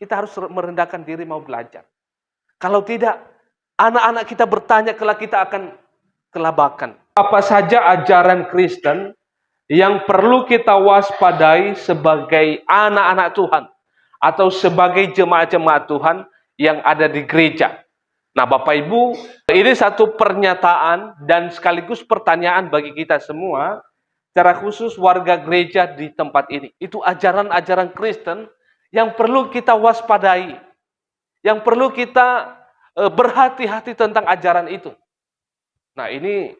Kita harus merendahkan diri mau belajar. Kalau tidak, anak-anak kita bertanya kelak kita akan kelabakan. Apa saja ajaran Kristen yang perlu kita waspadai sebagai anak-anak Tuhan atau sebagai jemaat-jemaat Tuhan yang ada di gereja. Nah, Bapak Ibu, ini satu pernyataan dan sekaligus pertanyaan bagi kita semua, secara khusus warga gereja di tempat ini. Itu ajaran-ajaran Kristen yang perlu kita waspadai, yang perlu kita berhati-hati tentang ajaran itu. Nah, ini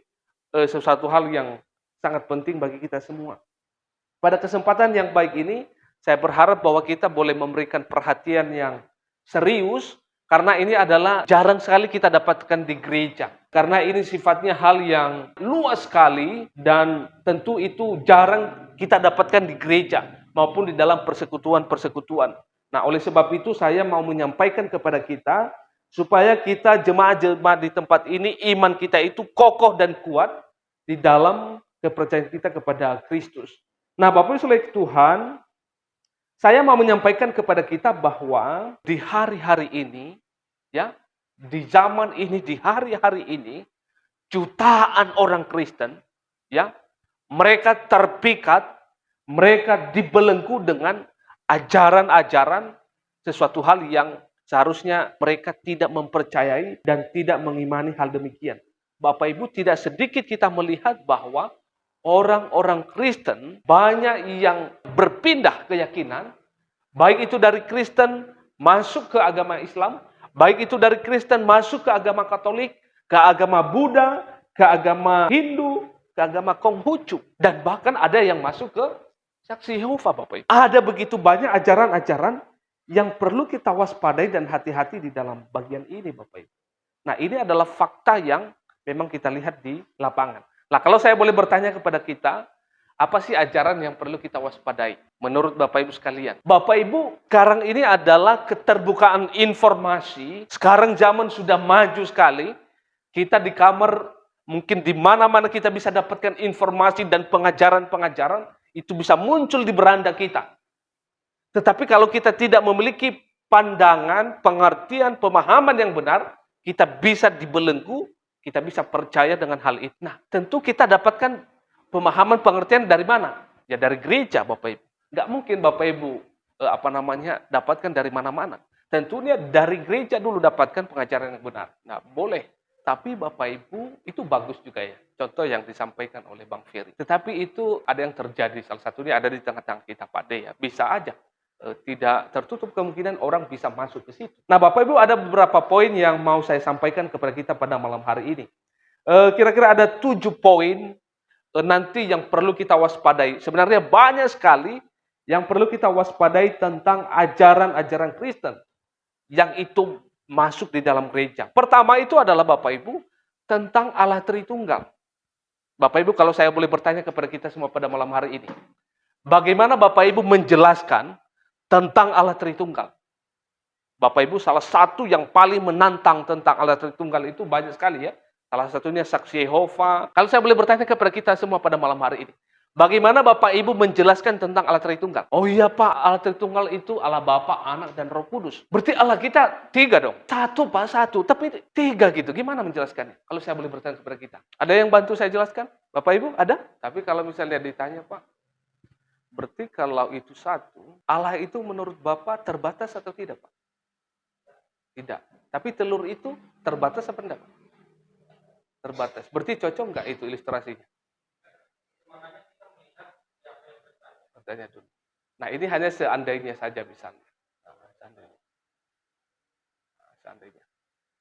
sesuatu hal yang sangat penting bagi kita semua. Pada kesempatan yang baik ini, saya berharap bahwa kita boleh memberikan perhatian yang serius, karena ini adalah jarang sekali kita dapatkan di gereja. Karena ini sifatnya hal yang luas sekali, dan tentu itu jarang kita dapatkan di gereja, maupun di dalam persekutuan-persekutuan. Nah, oleh sebab itu saya mau menyampaikan kepada kita, supaya kita jemaat-jemaat di tempat ini, iman kita itu kokoh dan kuat di dalam kepercayaan kita kepada Kristus. Nah, Bapak Ibu saudara Tuhan, saya mau menyampaikan kepada kita bahwa di hari-hari ini, ya, di zaman ini, di hari-hari ini, jutaan orang Kristen, ya, mereka terpikat, mereka dibelenggu dengan ajaran-ajaran sesuatu hal yang seharusnya mereka tidak mempercayai dan tidak mengimani hal demikian. Bapak Ibu, tidak sedikit kita melihat bahwa orang-orang Kristen banyak yang berpindah keyakinan, baik itu dari Kristen masuk ke agama Islam, baik itu dari Kristen masuk ke agama Katolik, ke agama Buddha, ke agama Hindu, ke agama Konghucu, dan bahkan ada yang masuk ke Saksi Yehova, Bapak Ibu. Ada begitu banyak ajaran-ajaran yang perlu kita waspadai dan hati-hati di dalam bagian ini, Bapak Ibu. Nah, ini adalah fakta yang memang kita lihat di lapangan. Nah, kalau saya boleh bertanya kepada kita, apa sih ajaran yang perlu kita waspadai menurut Bapak Ibu sekalian? Bapak Ibu, sekarang ini adalah keterbukaan informasi. Sekarang zaman sudah maju sekali. Kita di kamar, mungkin di mana-mana kita bisa dapatkan informasi dan pengajaran-pengajaran, itu bisa muncul di beranda kita. Tetapi kalau kita tidak memiliki pandangan, pengertian, pemahaman yang benar, kita bisa dibelenggu, kita bisa percaya dengan hal itu. Nah, tentu kita dapatkan pemahaman, pengertian dari mana? Ya dari gereja, Bapak Ibu. Nggak mungkin Bapak Ibu dapatkan dari mana-mana. Tentunya dari gereja dulu dapatkan pengajaran yang benar. Nah, boleh. Tapi Bapak Ibu, itu bagus juga ya. Contoh yang disampaikan oleh Bang Ferry. Tetapi itu ada yang terjadi, salah satunya ada di tengah-tengah kita, Pak D ya. Bisa aja. Tidak tertutup kemungkinan orang bisa masuk ke situ. Nah, Bapak Ibu, ada beberapa poin yang mau saya sampaikan kepada kita pada malam hari ini. Kira-kira ada 7 poin nanti yang perlu kita waspadai. Sebenarnya banyak sekali yang perlu kita waspadai tentang ajaran-ajaran Kristen yang itu masuk di dalam gereja. Pertama itu adalah Bapak Ibu tentang Allah Tritunggal. Bapak Ibu, kalau saya boleh bertanya kepada kita semua pada malam hari ini, bagaimana Bapak Ibu menjelaskan tentang Allah Tritunggal? Bapak Ibu, salah satu yang paling menantang tentang Allah Tritunggal itu banyak sekali ya. Salah satunya Saksi Yehova. Kalau saya boleh bertanya kepada kita semua pada malam hari ini, bagaimana Bapak Ibu menjelaskan tentang Allah Tritunggal? Oh iya Pak, Allah Tritunggal itu Allah Bapa, Anak, dan Roh Kudus. Berarti Allah kita 3 dong. 1 Pak, 1. Tapi 3 gitu. Gimana menjelaskannya? Kalau saya boleh bertanya kepada kita. Ada yang bantu saya jelaskan? Bapak Ibu, ada? Tapi kalau misalnya ditanya Pak, berarti kalau itu 1, Allah itu menurut Bapak terbatas atau tidak Pak? Tidak. Tapi telur itu terbatas apa enggak? Terbatas. Berarti cocok enggak itu ilustrasinya? Bertanya dulu. Nah, ini hanya seandainya saja misalnya. Seandainya.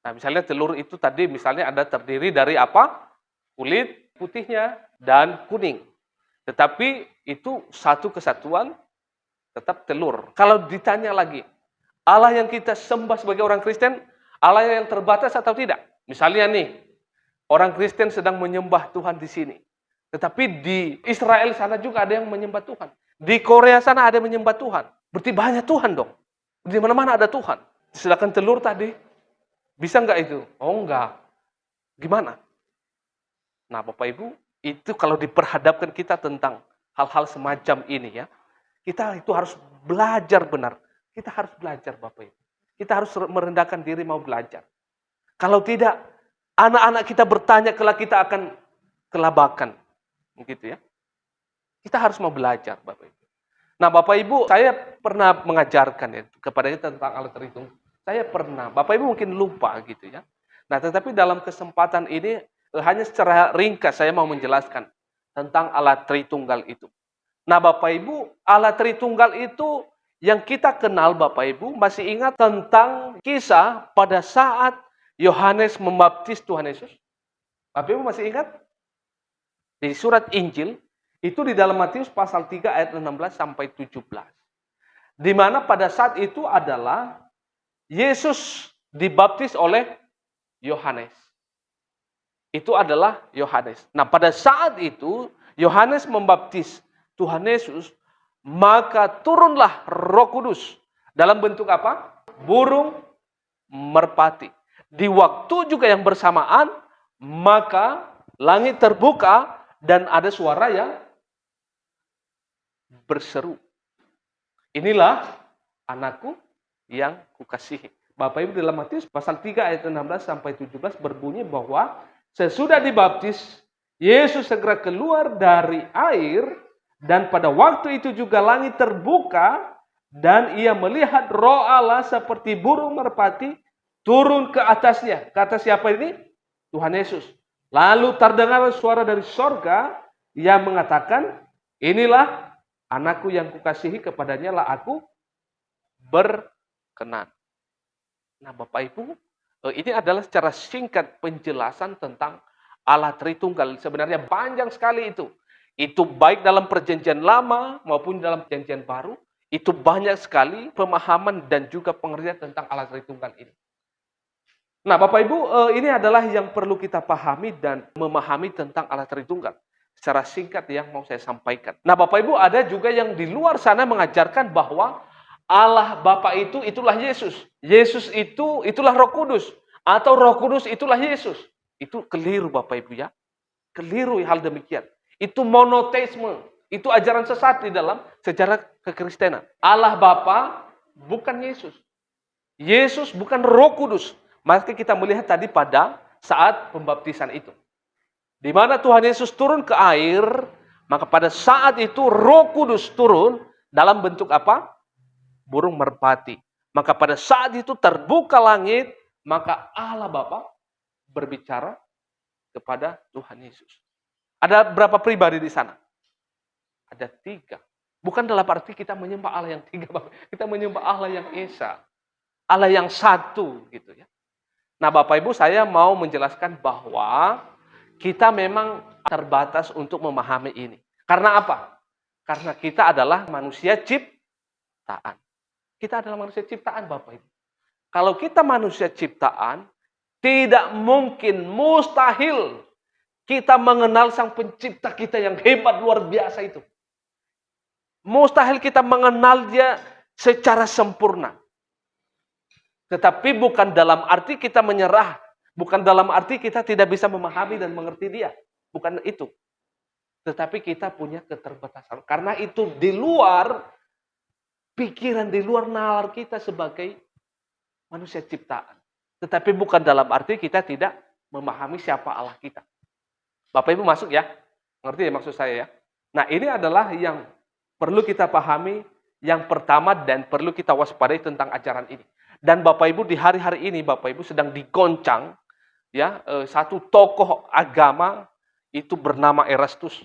Nah, misalnya telur itu tadi misalnya ada terdiri dari apa? Kulit putihnya dan kuning. Tetapi itu satu kesatuan tetap telur. Kalau ditanya lagi, Allah yang kita sembah sebagai orang Kristen, Allah yang terbatas atau tidak? Misalnya nih, orang Kristen sedang menyembah Tuhan di sini. Tetapi di Israel sana juga ada yang menyembah Tuhan. Di Korea sana ada yang menyembah Tuhan. Berarti banyak Tuhan dong. Di mana-mana ada Tuhan. Sedangkan telur tadi, bisa nggak itu? Oh enggak. Gimana? Nah Bapak Ibu, itu kalau diperhadapkan kita tentang hal-hal semacam ini ya, kita itu harus belajar benar. Kita harus belajar Bapak Ibu. Kita harus merendahkan diri mau belajar. Kalau tidak, anak-anak kita bertanya kelak kita akan kelabakan. Begitu ya. Kita harus mau belajar Bapak Ibu. Nah Bapak Ibu, saya pernah mengajarkan ya kepada kita tentang alat terhitung. Saya pernah, Bapak Ibu mungkin lupa gitu ya. Nah tetapi dalam kesempatan ini hanya secara ringkas saya mau menjelaskan tentang alat Tritunggal itu. Nah Bapak Ibu, alat Tritunggal itu yang kita kenal Bapak Ibu masih ingat tentang kisah pada saat Yohanes membaptis Tuhan Yesus? Bapak Ibu masih ingat? Di surat Injil, itu di dalam Matius pasal 3 ayat 16 sampai 17. Di mana pada saat itu adalah Yesus dibaptis oleh Yohanes. Itu adalah Yohanes. Nah pada saat itu Yohanes membaptis Tuhan Yesus, maka turunlah Roh Kudus dalam bentuk apa? Burung merpati. Di waktu juga yang bersamaan, maka langit terbuka dan ada suara yang berseru. Inilah anakku yang kukasihi. Bapak Ibu dalam Matius pasal 3 ayat 16 sampai 17 berbunyi bahwa sesudah dibaptis, Yesus segera keluar dari air dan pada waktu itu juga langit terbuka dan ia melihat Roh Allah seperti burung merpati turun ke atasnya. Kata siapa ini? Tuhan Yesus. Lalu terdengar suara dari sorga yang mengatakan, inilah anakku yang kukasihi, kepadanya lah aku berkenan. Nah Bapak Ibu, ini adalah secara singkat penjelasan tentang Allah Tritunggal. Sebenarnya panjang sekali itu. Itu baik dalam perjanjian lama maupun dalam perjanjian baru. Itu banyak sekali pemahaman dan juga pengertian tentang Allah Tritunggal ini. Nah Bapak Ibu, ini adalah yang perlu kita pahami dan memahami tentang Allah Tritunggal. Secara singkat yang mau saya sampaikan. Nah Bapak Ibu, ada juga yang di luar sana mengajarkan bahwa Allah Bapa itu itulah Yesus. Yesus itu itulah Roh Kudus. Atau Roh Kudus itulah Yesus. Itu keliru Bapak Ibu ya. Keliru hal demikian. Itu monoteisme. Itu ajaran sesat di dalam sejarah kekristenan. Allah Bapa bukan Yesus. Yesus bukan Roh Kudus. Maka kita melihat tadi pada saat pembaptisan itu. Di mana Tuhan Yesus turun ke air, maka pada saat itu Roh Kudus turun dalam bentuk apa? Burung merpati. Maka pada saat itu terbuka langit, maka Allah Bapa berbicara kepada Tuhan Yesus. Ada berapa pribadi di sana? Ada 3. Bukan dalam arti kita menyembah Allah yang 3, Bapak. Kita menyembah Allah yang Esa. Allah yang satu gitu ya. Nah Bapak Ibu, saya mau menjelaskan bahwa kita memang terbatas untuk memahami ini. Karena apa? Karena kita adalah manusia ciptaan. Kita adalah manusia ciptaan Bapak Ibu. Kalau kita manusia ciptaan, tidak mungkin, mustahil kita mengenal sang pencipta kita yang hebat luar biasa itu. Mustahil kita mengenal dia secara sempurna. Tetapi bukan dalam arti kita menyerah. Bukan dalam arti kita tidak bisa memahami dan mengerti dia. Bukan itu. Tetapi kita punya keterbatasan. Karena itu di luar pikiran, di luar nalar kita sebagai manusia ciptaan. Tetapi bukan dalam arti kita tidak memahami siapa Allah kita. Bapak Ibu masuk ya? Ngerti ya maksud saya ya? Nah ini adalah yang perlu kita pahami. Yang pertama dan perlu kita waspadai tentang ajaran ini. Dan Bapak Ibu di hari-hari ini Bapak Ibu sedang digoncang ya satu tokoh agama itu bernama Erastus.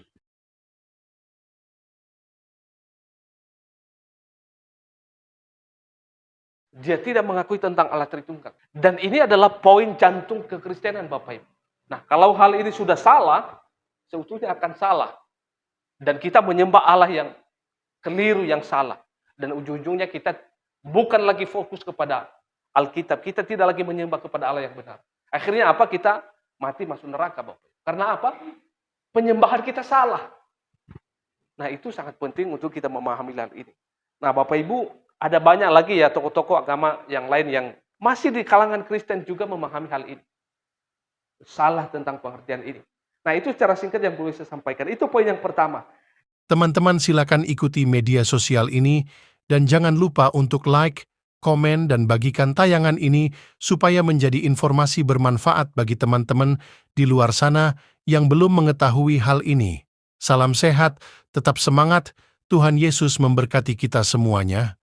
Dia tidak mengakui tentang Allah Tritunggal. Dan ini adalah poin jantung kekristenan Bapak Ibu. Nah, kalau hal ini sudah salah, sebetulnya akan salah. Dan kita menyembah Allah yang keliru, yang salah. Dan ujung-ujungnya kita bukan lagi fokus kepada Alkitab. Kita tidak lagi menyembah kepada Allah yang benar. Akhirnya apa? Kita mati masuk neraka, Bapak. Karena apa? Penyembahan kita salah. Nah, itu sangat penting untuk kita memahami hal ini. Nah, Bapak Ibu, ada banyak lagi ya tokoh-tokoh agama yang lain yang masih di kalangan Kristen juga memahami hal ini. Salah tentang pengertian ini. Nah, itu secara singkat yang boleh saya sampaikan. Itu poin yang pertama. Teman-teman silakan ikuti media sosial ini Dan jangan lupa untuk like, komen, dan bagikan tayangan ini supaya menjadi informasi bermanfaat bagi teman-teman di luar sana yang belum mengetahui hal ini. Salam sehat, tetap semangat, Tuhan Yesus memberkati kita semuanya.